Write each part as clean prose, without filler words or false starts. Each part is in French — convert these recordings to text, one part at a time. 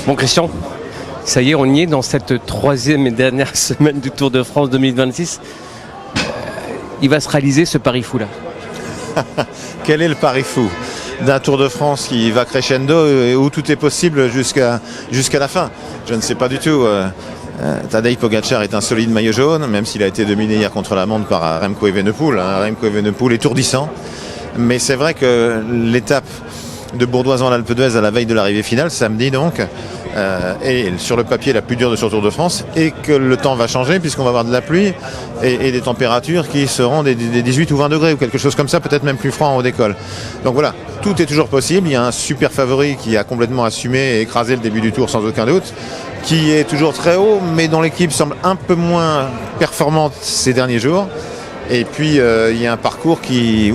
Bon Christian, ça y est, on y est dans cette troisième et dernière semaine du Tour de France 2026. Il va se réaliser ce pari fou là. Quel est le pari fou d'un Tour de France qui va crescendo et où tout est possible jusqu'à la fin? Je ne sais pas du tout. Tadej Pogačar est un solide maillot jaune, même s'il a été dominé hier contre la montre par Remco Evenepoel. Remco Evenepoel étourdissant. Mais c'est vrai que l'étape de Bourdoisan-l'Alpe d'Huez à la veille de l'arrivée finale, samedi donc, est sur le papier la plus dure de ce Tour de France, et que le temps va changer puisqu'on va avoir de la pluie et des températures qui seront des 18 ou 20 degrés ou quelque chose comme ça, peut-être même plus froid en haut d'école. Donc voilà, tout est toujours possible. Il y a un super favori qui a complètement assumé et écrasé le début du Tour sans aucun doute, qui est toujours très haut mais dont l'équipe semble un peu moins performante ces derniers jours. Et puis il y a un parcours qui,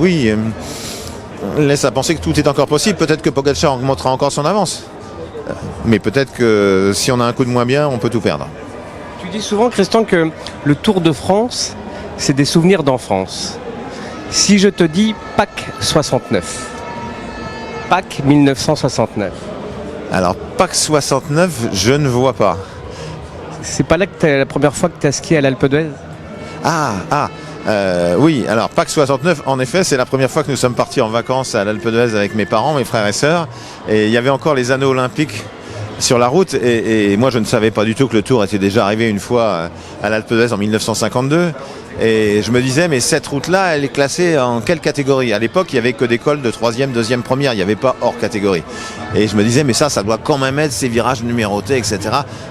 laisse à penser que tout est encore possible. Peut-être que Pogačar augmentera encore son avance. Mais peut-être que si on a un coup de moins bien, on peut tout perdre. Tu dis souvent, Christian, que le Tour de France, c'est des souvenirs d'enfance. Si je te dis Pâques 69, Pâques 1969. Alors, Pâques 69, je ne vois pas. C'est pas là que la première fois que tu as skié à l'Alpe d'Huez? Oui, alors Pâques 69, en effet, c'est la première fois que nous sommes partis en vacances à l'Alpe d'Huez avec mes parents, mes frères et sœurs. Et il y avait encore les anneaux olympiques sur la route. Et moi, je ne savais pas du tout que le Tour était déjà arrivé une fois à l'Alpe d'Huez en 1952. Et je me disais, mais cette route-là, elle est classée en quelle catégorie? À l'époque, il n'y avait que des cols de 3e, 2e, première. Il n'y avait pas hors catégorie. Et je me disais, mais ça doit quand même être ces virages numérotés, etc.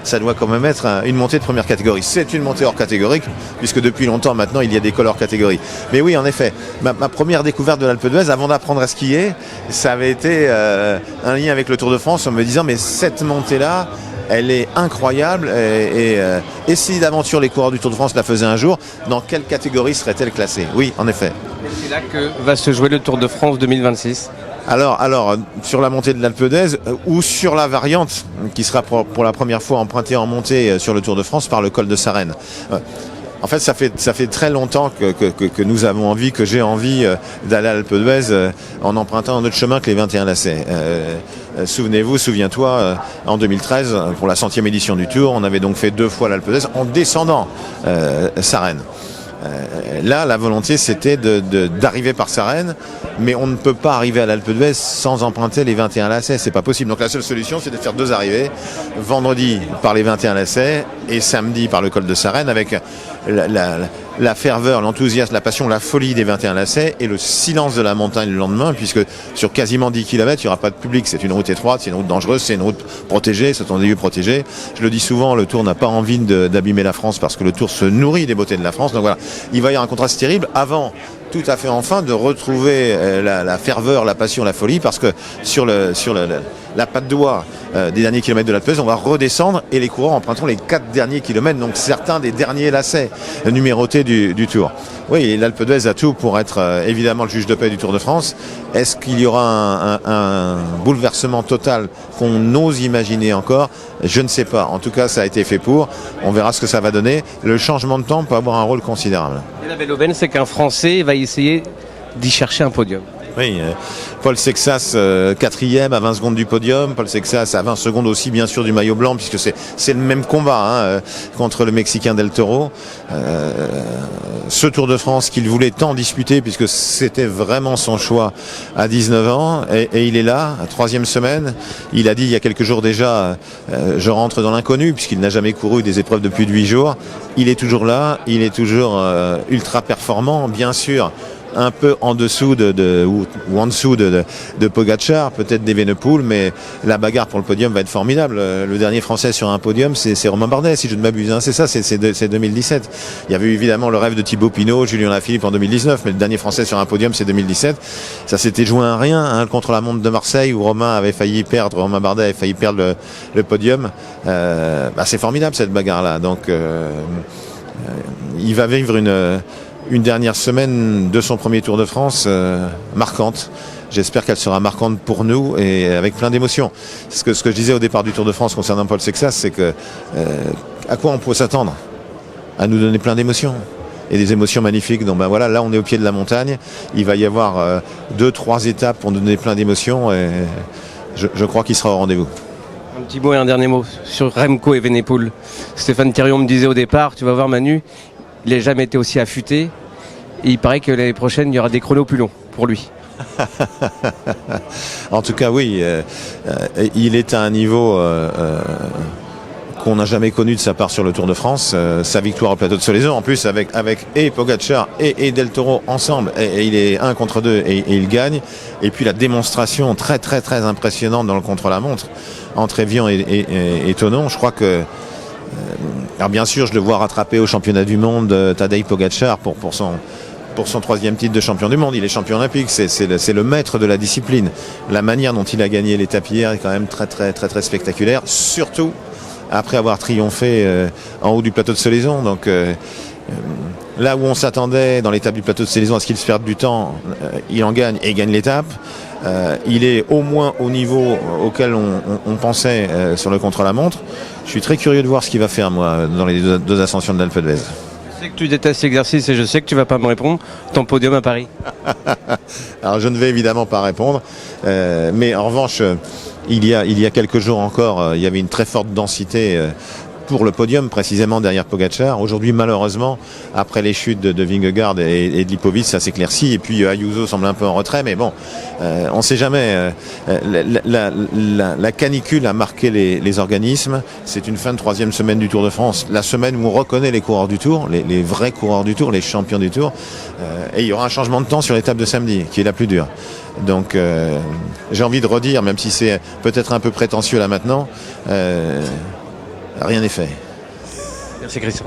Ça doit quand même être une montée de première catégorie. C'est une montée hors catégorique, puisque depuis longtemps maintenant, il y a des cols hors catégorie. Mais oui, en effet, ma première découverte de l'Alpe d'Huez, avant d'apprendre à skier, ça avait été un lien avec le Tour de France en me disant, mais cette montée-là, elle est incroyable et si d'aventure les coureurs du Tour de France la faisaient un jour, dans quelle catégorie serait-elle classée? Oui, en effet. Et c'est là que va se jouer le Tour de France 2026. Alors, sur la montée de l'Alpe d'Huez ou sur la variante qui sera pour la première fois empruntée en montée sur le Tour de France par le col de Sarenne. En fait, ça fait très longtemps que nous avons envie, que j'ai envie d'aller à l'Alpe d'Huez en empruntant un autre chemin que les 21 lacets. Souviens-toi, en 2013, pour la 100e édition du Tour, on avait donc fait 2 fois l'Alpe d'Huez en descendant Sarenne. Là, la volonté, c'était d'arriver par Sarenne, mais on ne peut pas arriver à l'Alpe d'Huez sans emprunter les 21 lacets, c'est pas possible. Donc la seule solution, c'est de faire 2 arrivées, vendredi par les 21 lacets et samedi par le col de Sarenne, avec la ferveur, l'enthousiasme, la passion, la folie des 21 lacets et le silence de la montagne le lendemain, puisque sur quasiment 10 km, il n'y aura pas de public. C'est une route étroite, c'est une route dangereuse, c'est une route protégée, ce sont des lieux protégés. Je le dis souvent, le Tour n'a pas envie d'abîmer la France parce que le Tour se nourrit des beautés de la France. Donc voilà, il va y avoir un contraste terrible avant tout à fait enfin de retrouver la ferveur, la passion, la folie, parce que sur la patte d'oie des derniers kilomètres de l'Alpe d'Huez, on va redescendre et les coureurs emprunteront les 4 derniers kilomètres, donc certains des derniers lacets numérotés du Tour. Oui, l'Alpe d'Huez a tout pour être évidemment le juge de paix du Tour de France. Est-ce qu'il y aura un bouleversement total qu'on ose imaginer encore? Je ne sais pas. En tout cas, ça a été fait pour. On verra ce que ça va donner. Le changement de temps peut avoir un rôle considérable. Et la belle aubaine, c'est qu'un Français va essayer d'y chercher un podium. Oui, Paul Sexas 4e à 20 secondes du podium, Paul Sexas à 20 secondes aussi bien sûr du maillot blanc, puisque c'est le même combat contre le Mexicain Del Toro. Ce Tour de France qu'il voulait tant disputer, puisque c'était vraiment son choix à 19 ans, et il est là, 3e semaine. Il a dit il y a quelques jours déjà, je rentre dans l'inconnu, puisqu'il n'a jamais couru des épreuves depuis 8 jours. Il est toujours là, il est toujours ultra performant, bien sûr. Un peu en dessous ou en dessous de Pogačar, peut-être d'Evenepoel, mais la bagarre pour le podium va être formidable. Le dernier Français sur un podium, c'est Romain Bardet, si je ne m'abuse. C'est ça, c'est 2017. Il y avait évidemment le rêve de Thibaut Pinot, Julien Lafilippe en 2019, mais le dernier Français sur un podium, c'est 2017. Ça s'était joué à rien contre la montre de Marseille, où Romain Bardet avait failli perdre le podium. C'est formidable cette bagarre-là. Donc, il va vivre une dernière semaine de son premier Tour de France marquante. J'espère qu'elle sera marquante pour nous et avec plein d'émotions. Ce que je disais au départ du Tour de France concernant Paul Sexas, c'est que à quoi on peut s'attendre? À nous donner plein d'émotions. Et des émotions magnifiques. Donc voilà, là on est au pied de la montagne. Il va y avoir 2-3 étapes pour nous donner plein d'émotions et je crois qu'il sera au rendez-vous. Un petit mot et un dernier mot sur Remco et Evenepoel. Stéphane Thirion me disait au départ, tu vas voir Manu, il n'a jamais été aussi affûté. Et il paraît que l'année prochaine, il y aura des chronos plus longs pour lui. En tout cas, oui, il est à un niveau qu'on n'a jamais connu de sa part sur le Tour de France. Sa victoire au plateau de Soleso, en plus avec et Pogacar et Del Toro ensemble, et il est 1 contre 2 et il gagne. Et puis la démonstration très très très impressionnante dans le contre-la-montre entre Evian et Thonon. Je crois que alors bien sûr, je le vois rattraper au championnat du monde Tadej Pogacar pour son 3e titre de champion du monde. Il est champion olympique, c'est le maître de la discipline. La manière dont il a gagné l'étape hier est quand même très très très très spectaculaire, surtout après avoir triomphé en haut du plateau de Soleison. Donc là où on s'attendait dans l'étape du plateau de Soleison à ce qu'il se perde du temps, il en gagne et il gagne l'étape. Il est au moins au niveau auquel on pensait sur le contre-la-montre. Je suis très curieux de voir ce qu'il va faire, moi, dans les deux ascensions de l'Alpe d'Huez. Je sais que tu détestes l'exercice et je sais que tu ne vas pas me répondre. Ton podium à Paris. Alors je ne vais évidemment pas répondre, mais en revanche, il y a quelques jours encore, il y avait une très forte densité pour le podium, précisément derrière Pogacar. Aujourd'hui, malheureusement, après les chutes de Vingegaard et de Lipovic, ça s'éclaircit. Et puis Ayuso semble un peu en retrait, mais bon, on ne sait jamais. La canicule a marqué les organismes. C'est une fin de 3e semaine du Tour de France, la semaine où on reconnaît les coureurs du Tour, les vrais coureurs du Tour, les champions du Tour. Et il y aura un changement de temps sur l'étape de samedi, qui est la plus dure. Donc j'ai envie de redire, même si c'est peut-être un peu prétentieux là maintenant, rien n'est fait. Merci Christian.